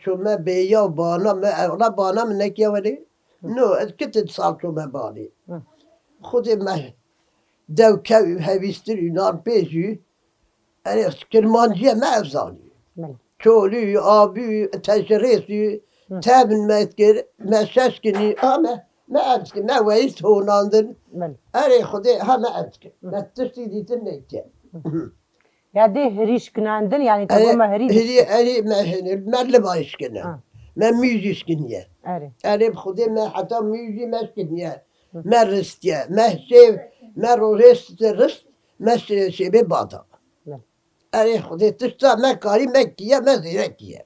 شما بیا بانا ما اولا بانا من نکیه ولی نو از کتت سال شما بانی خود ما دو که هویستر اینار پیشی از کرمانجیه ما افزانی چولي آبي تجريسي تابن ما يذكر ما شاشكني ما أمسك ما ويس هو ناندن أري خدي ها ما أمسك ما تشتي دي تنيتي Ya de heriş kınandın yani tabi ma heriş. أري ما هني ما اللي بايشكنا ما ميوزيشكنيا Eri. أري خدي ما حتى ميوزي ما شكنيا ما رستيا ما شيء ما رست ما شيء ببعضها أري خدي تشتا ما كاري ما كيا ما زيركيا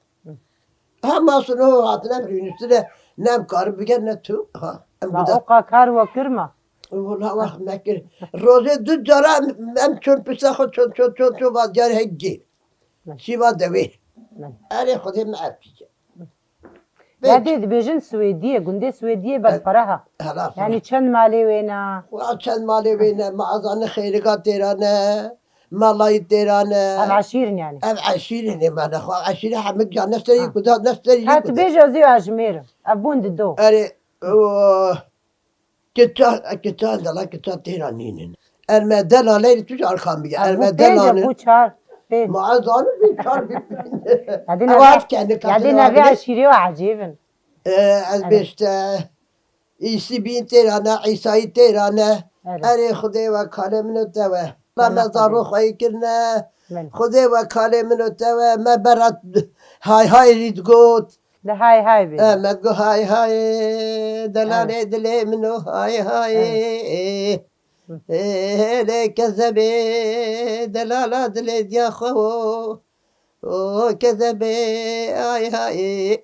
Ama sonra o hatına bir üstüne nem karı bir gene tu ha. La oka kar ve kırma. Valla bak mekir. Roze du cara hem çön pisa ho çön va car heggi. Şiva devi. Are khode me apije. Ya de bejin Suediye günde Suediye bak paraha. Yani çen mali vena. Wa çen mali vena maazane khayrigat derane. مالای درانه العشيرين يعني العشيرين ما نخوا عشيرين حمد جان نستري كذا نستري هات بيجا عجمير أبوند الدو أري كتان دلا كتان تيرانين المدن عليه تجي أرقام بيا المدن عليه أبو çağır مع زانو بيشار يعني نبي عشيري وعجيبن از بيشت إيسي بين تيرانا عيسى تيرانا أري خدي وكالة منو توا ما مزارو خواهی کرنه خدا و کاله منو توا ما برات های رید گوت ده های بید ما گو های دلاله دلی منو های لی کذبه دلاله دلی دیا خو کذبه های